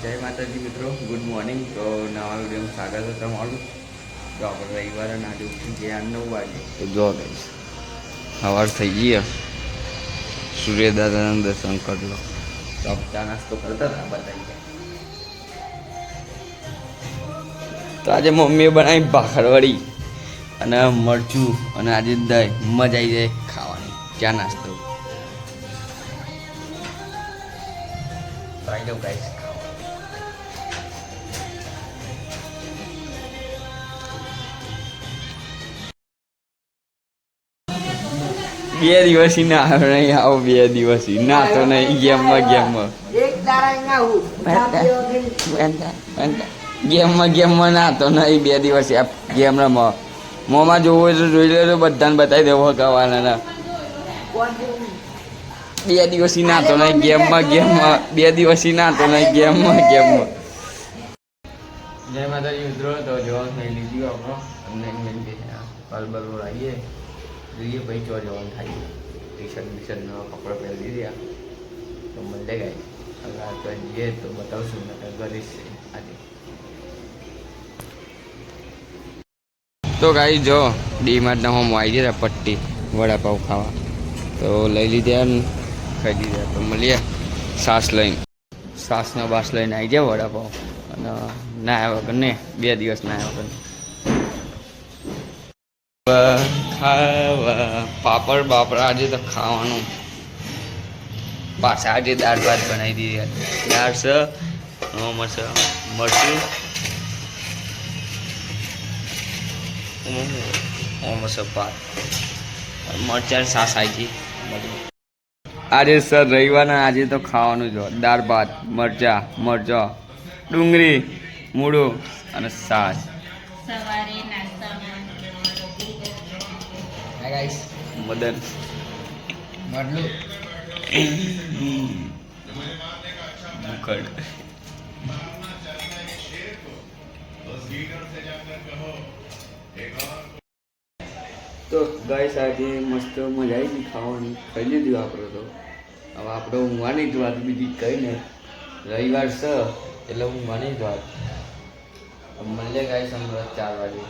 જય માતાજી મિત્રો, ગુડ મોર્નિંગ. તો નવા વિડીયોમાં સ્વાગત છે તમારું. તો આપણે રવિવારે આજે ઉઠી ગયા 9 વાગે. તો જો ગઈશ સવાર થઈ ગઈ, સૂર્યદાદાના દર્શન કરી લો. તો ચા નાસ્તો કરતા હતા બતાવી. તો આજે મમ્મીએ બનાવી ભાખરવડી અને મરચું અને આજે દહીં. મજા આવી જાય ખાવાની. ચા નાસ્તો આવી જાઉં ગાઈસ. 2 દિવસથી ના નહીં આવો. 2 દિવસથી ના તો નહીં. ગેમમાં ના તો નહીં. 2 દિવસથી આ ગેમ રમવા. મોંમાં જોવું હોય તો જોઈ લેજો. બધાને બતાવી દેવો હકાવાના. 2 દિવસથી ના તો નહીં. ગેમમાં 2 દિવસથી ના તો નહીં. ગેમમાં જય માતાજી મિત્રો. તો જવાનું થઈ લીધું આપણો. અમને બલબલ આવીએ જોઈએ ભાઈ ચો જવાનું થાય. ટી શર્ટ નવા કપડાં પહેરી દીધા. તો મળે ગાય અગર તો જઈએ તો બતાવશું. કરીશ આજે. તો ગાઈ જો ડીમાર્ટના હોમ આવી ગયા પટ્ટી વડાપાઉં ખાવા. તો લઈ લીધા ને ખાઈ દીધા. તો મળીએ સાસ લઈને. સાસનો બાસ લઈને આવી જાય વડાપાઉં. અને ના આવ્યા વગર ને 2 દિવસ ના આવ્યા વગર ખાવા. પાપડ બાપડ આજે તો ખાવાનું. પાછા આજે દાળ ભાત બનાવી દીધી. દાળ છે મરચું ભાત મરચાં સાસ આવી. આજે સર રવિવારના આજે તો ખાવાનું જો દાળ ભાત મરચા ડુંગળી મૂળું અને સાસ. મદન મુખડ. તો ગાઈસ આજે મસ્ત મજા આવી ગઈ ખાવાની. ખાઈ લીધું આપણે. તો હવે આપણે ઊંઘવાની જ વાત, બીજી કઈ નહીં. રવિવાર છે એટલે ઊંઘવાની જ વાત. મળીએ ગાઈસ હમણાં 4 વાગે.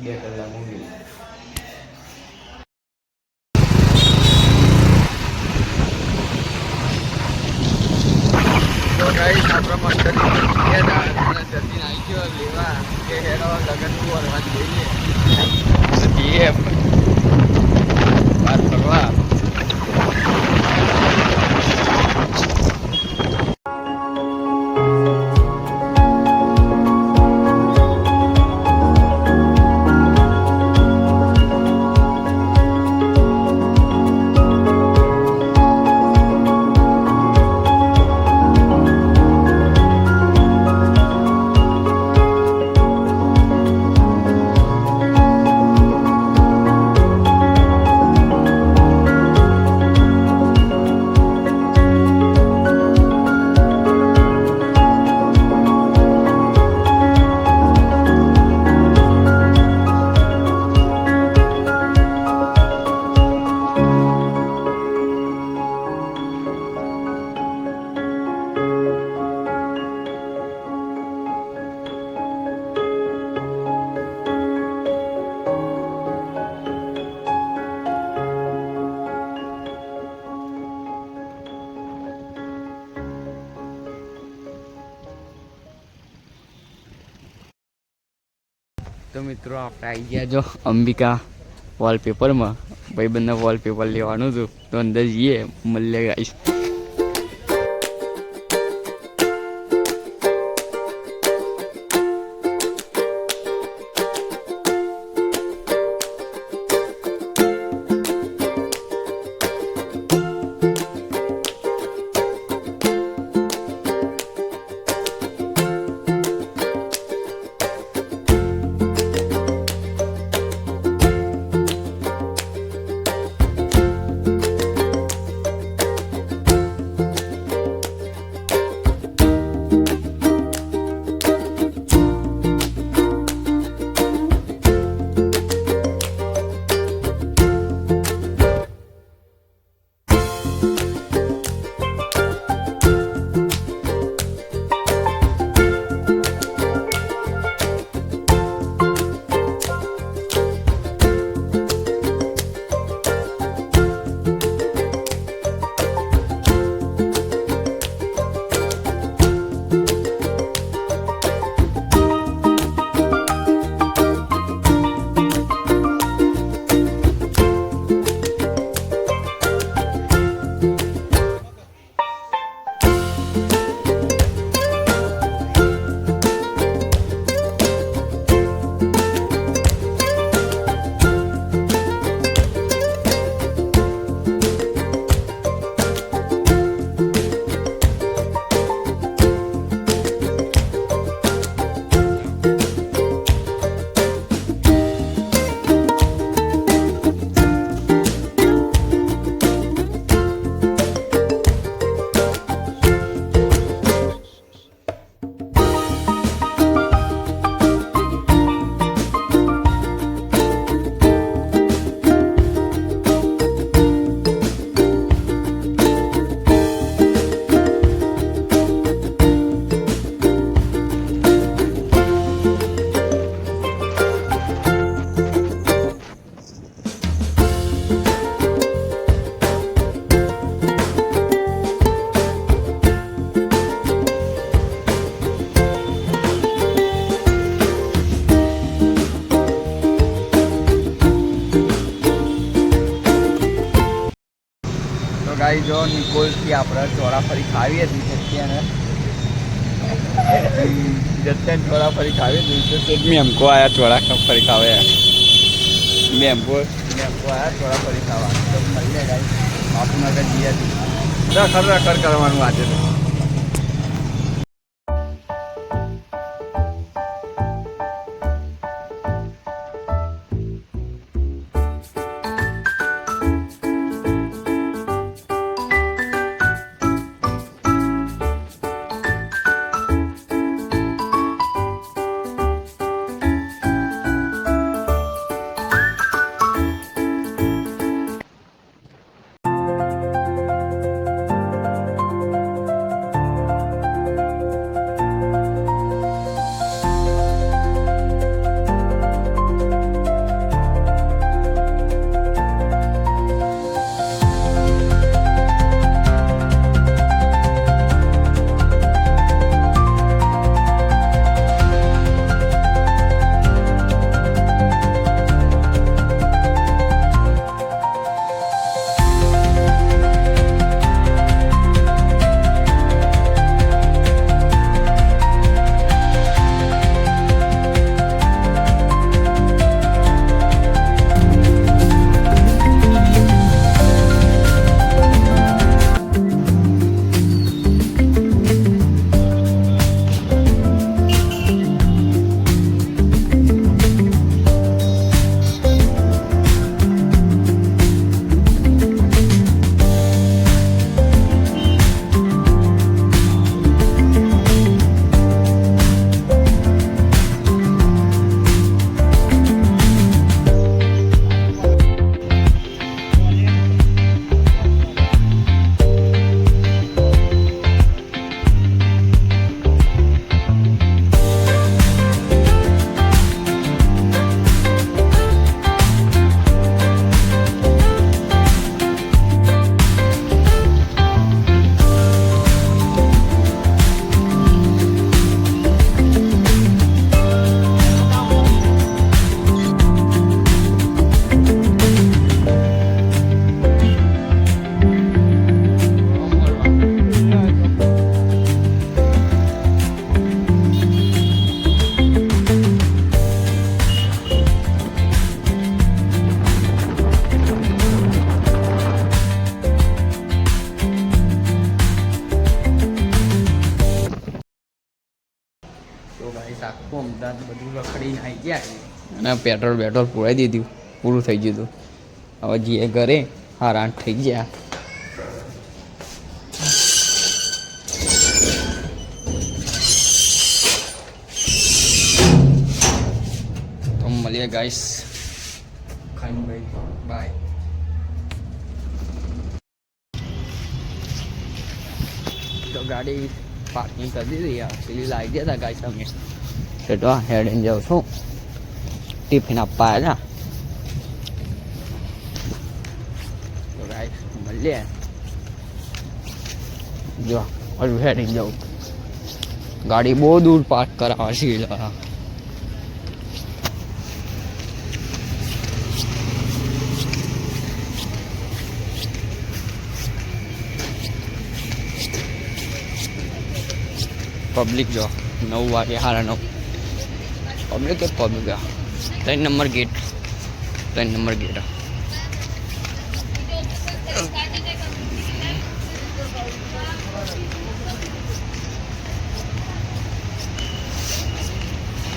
2 કલાક ઊંઘી. તો ગાઈસ આપણે મસ્ત જલ્દી આવી ગયો લેવા કે હેરો લગનનું વરવા જોઈએ. વાત કરવા તો મિત્રો આપણે આવી ગયા જો અંબિકા વોલપેપરમાં. ભાઈબંધના વોલપેપર લેવાનું હતું. તો અંદર જઈએ મળીએ ગાઈસ. બાકી આપણે ચોરાફરી ખાવી હતી જત્યાને ચોરાફરી ખાવી હતી તો મેમકો આવ્યા ચોરાફરી ખાવે મેમકો આવ્યા ચોરાફરી ખાવા તો મળીએ ગાઈસ બાપુનગર જઈએ રખડ કરવાનું આજે તો આખું અમદાવાદ બધું રખડીને આવી ગયા અને પેટ્રોલ પૂરાઈ દીધું પૂરું થઈ ગયું હતું હવે જઈએ ઘરે 8:30 થઈ ગયા તો મળીએ ગાઈસ ખાઈને ભાઈ બાય તો ગાડી પાર્કિંગ કરી દીધી પેલી લાવી ગયા હતા ગાઈસ અમે તો હેડ એન્ડ જાઉં છું ટિફિન આપવા આવ્યા તો ગાઈસ મળીએ જો હજુ હેડ એન્ડ જાઉં ગાડી બહુ દૂર પાર્ક કરાવે છે પબ્લિક જો 9 વાગે 9:30 પબ્લિક જ પબ્લિક 3 નંબર ગેટ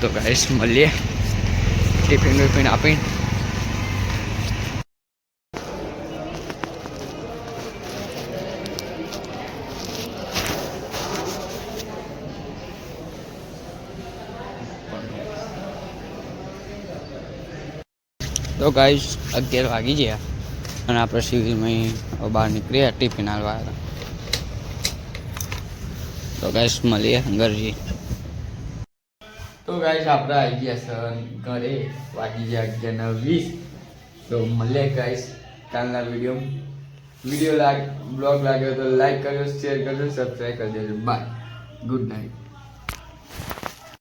તો ગાઈસ મળીએ ટિફિન આપીને તો ગાઈસ 11 વાગી ગયા અને આપણે સિવિલમાં બહાર નીકળ્યા ટિફિન હાલવા હતા તો ગાઈસ મળીએ અંગરજી તો ગાઈસ આપણે આવી ગયા ઘરે વાગી ગયા 11:20 તો મળીએ ગાઈસ કાલના બ્લોગ લાગ્યો તો લાઈક કરજો શેર કરજો સબસ્ક્રાઈબ કરી દેજો બાય ગુડ નાઇટ